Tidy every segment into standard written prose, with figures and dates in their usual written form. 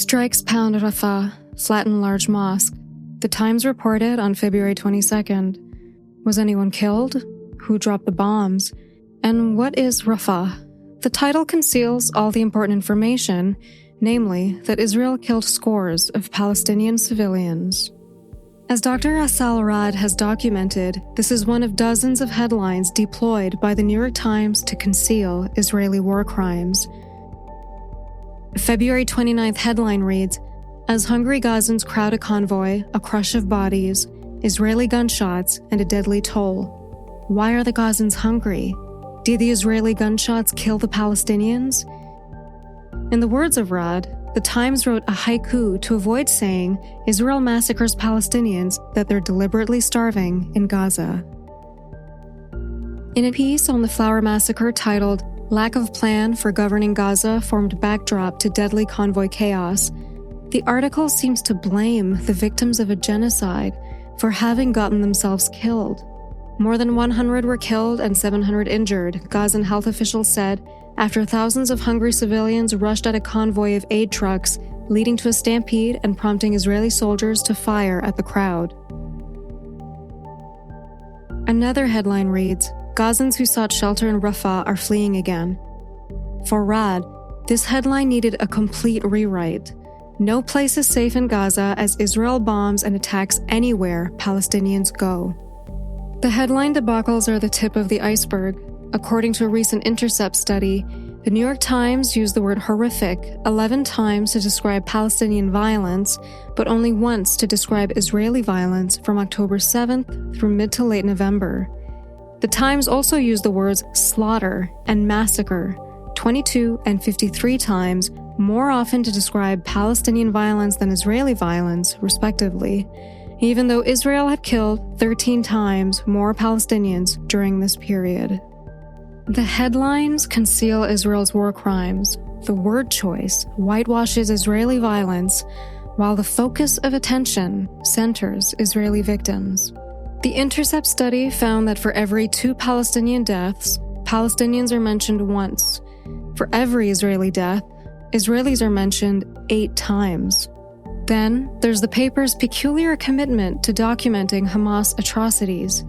Strikes pound Rafah, flatten large mosque. The Times reported on February 22nd. Was anyone killed? Who dropped the bombs? And what is Rafah? The title conceals all the important information, namely that Israel killed scores of Palestinian civilians. As Dr. Asal Arad has documented, this is one of dozens of headlines deployed by the New York Times to conceal Israeli war crimes. A February 29th headline reads, "As hungry Gazans crowd a convoy, a crush of bodies, Israeli gunshots, and a deadly toll. Why are the Gazans hungry? Did the Israeli gunshots kill the Palestinians?" In the words of Rad, the Times wrote a haiku to avoid saying Israel massacres Palestinians, that they're deliberately starving in Gaza. In a piece on the Flower Massacre titled "Lack of Plan for Governing Gaza Formed Backdrop to Deadly Convoy Chaos," the article seems to blame the victims of a genocide for having gotten themselves killed. More than 100 were killed and 700 injured, Gazan health officials said, after thousands of hungry civilians rushed at a convoy of aid trucks, leading to a stampede and prompting Israeli soldiers to fire at the crowd. Another headline reads, "Gazans who sought shelter in Rafah are fleeing again." For Rad, this headline needed a complete rewrite. No place is safe in Gaza as Israel bombs and attacks anywhere Palestinians go. The headline debacles are the tip of the iceberg. According to a recent Intercept study, the New York Times used the word horrific 11 times to describe Palestinian violence, but only once to describe Israeli violence from October 7th through mid to late November. The Times also used the words slaughter and massacre 22 and 53 times, more often to describe Palestinian violence than Israeli violence, respectively, even though Israel had killed 13 times more Palestinians during this period. The headlines conceal Israel's war crimes. The word choice whitewashes Israeli violence, while the focus of attention centers Israeli victims. The Intercept study found that for every 2 Palestinian deaths, Palestinians are mentioned once. For every Israeli death, Israelis are mentioned 8 times. Then, there's the paper's peculiar commitment to documenting Hamas atrocities.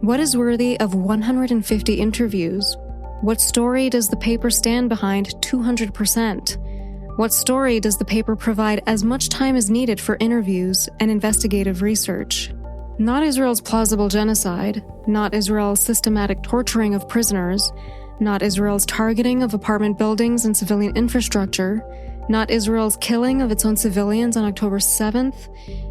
What is worthy of 150 interviews? What story does the paper stand behind 200%? What story does the paper provide as much time as needed for interviews and investigative research? Not Israel's plausible genocide, not Israel's systematic torturing of prisoners, not Israel's targeting of apartment buildings and civilian infrastructure, not Israel's killing of its own civilians on October 7th,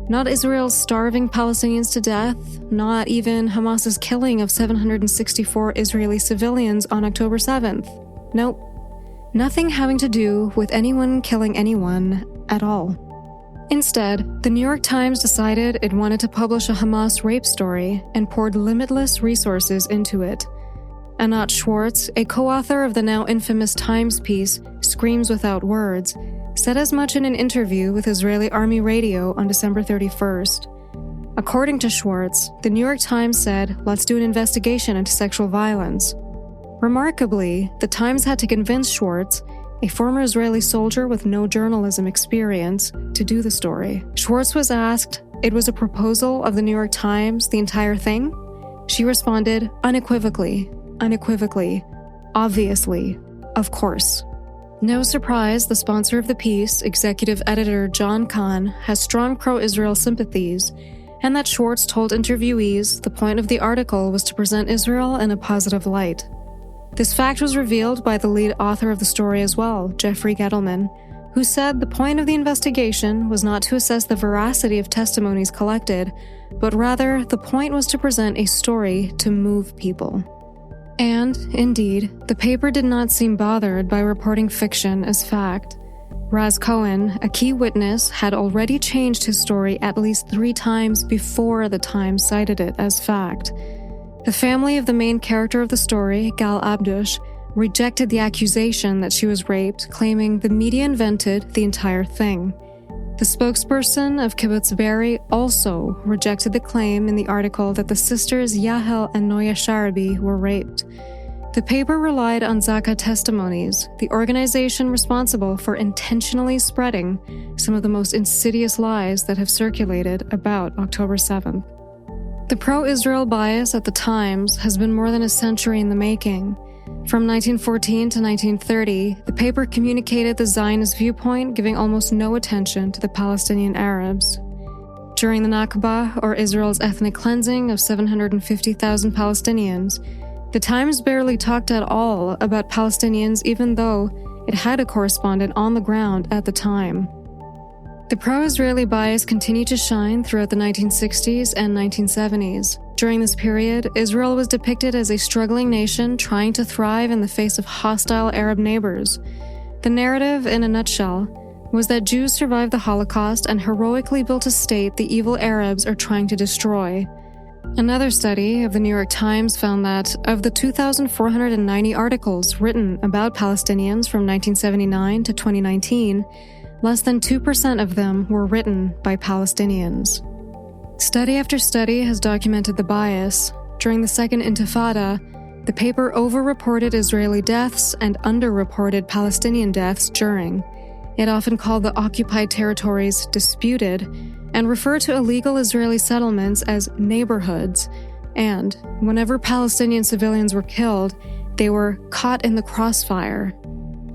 not Israel's starving Palestinians to death, not even Hamas's killing of 764 Israeli civilians on October 7th. Nope. Nothing having to do with anyone killing anyone at all. Instead, the New York Times decided it wanted to publish a Hamas rape story and poured limitless resources into it. Anat Schwartz, a co-author of the now infamous Times piece, Screams Without Words, said as much in an interview with Israeli Army Radio on December 31st. According to Schwartz, the New York Times said, "Let's do an investigation into sexual violence." Remarkably, the Times had to convince Schwartz, a former Israeli soldier with no journalism experience, to do the story. Schwartz was asked, "It was a proposal of the New York Times, the entire thing?" She responded, unequivocally, obviously, of course. No surprise, the sponsor of the piece, executive editor John Kahn, has strong pro-Israel sympathies, and that Schwartz told interviewees the point of the article was to present Israel in a positive light. This fact was revealed by the lead author of the story as well, Jeffrey Gettleman, who said the point of the investigation was not to assess the veracity of testimonies collected, but rather the point was to present a story to move people. And, indeed, the paper did not seem bothered by reporting fiction as fact. Raz Cohen, a key witness, had already changed his story at least 3 times before the Times cited it as fact. The family of the main character of the story, Gal Abdush, rejected the accusation that she was raped, claiming the media invented the entire thing. The spokesperson of Kibbutz Be'eri also rejected the claim in the article that the sisters Yahel and Noya Sharabi were raped. The paper relied on Zaka testimonies, the organization responsible for intentionally spreading some of the most insidious lies that have circulated about October 7th. The pro-Israel bias at the Times has been more than a century in the making. From 1914 to 1930, the paper communicated the Zionist viewpoint, giving almost no attention to the Palestinian Arabs. During the Nakba, or Israel's ethnic cleansing of 750,000 Palestinians, the Times barely talked at all about Palestinians, even though it had a correspondent on the ground at the time. The pro-Israeli bias continued to shine throughout the 1960s and 1970s. During this period, Israel was depicted as a struggling nation trying to thrive in the face of hostile Arab neighbors. The narrative, in a nutshell, was that Jews survived the Holocaust and heroically built a state the evil Arabs are trying to destroy. Another study of the New York Times found that of the 2,490 articles written about Palestinians from 1979 to 2019, less than 2% of them were written by Palestinians. Study after study has documented the bias. During the Second Intifada, the paper overreported Israeli deaths and underreported Palestinian deaths during. It often called the occupied territories disputed and referred to illegal Israeli settlements as neighborhoods, and whenever Palestinian civilians were killed, they were caught in the crossfire.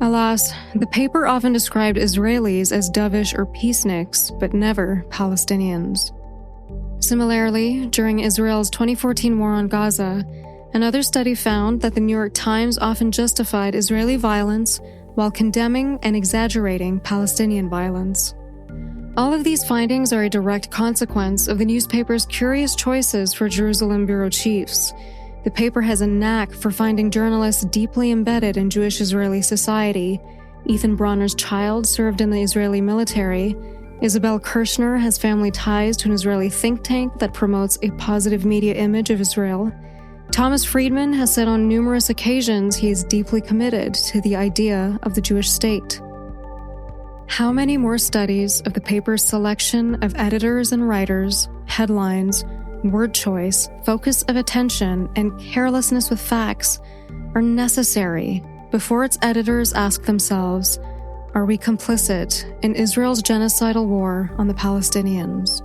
Alas, the paper often described Israelis as dovish or peaceniks, but never Palestinians. Similarly, during Israel's 2014 war on Gaza, another study found that the New York Times often justified Israeli violence while condemning and exaggerating Palestinian violence. All of these findings are a direct consequence of the newspaper's curious choices for Jerusalem bureau chiefs. The paper has a knack for finding journalists deeply embedded in Jewish-Israeli society. Ethan Bronner's child served in the Israeli military. Isabel Kirshner has family ties to an Israeli think tank that promotes a positive media image of Israel. Thomas Friedman has said on numerous occasions he is deeply committed to the idea of the Jewish state. How many more studies of the paper's selection of editors and writers, headlines, word choice, focus of attention, and carelessness with facts are necessary before its editors ask themselves, are we complicit in Israel's genocidal war on the Palestinians?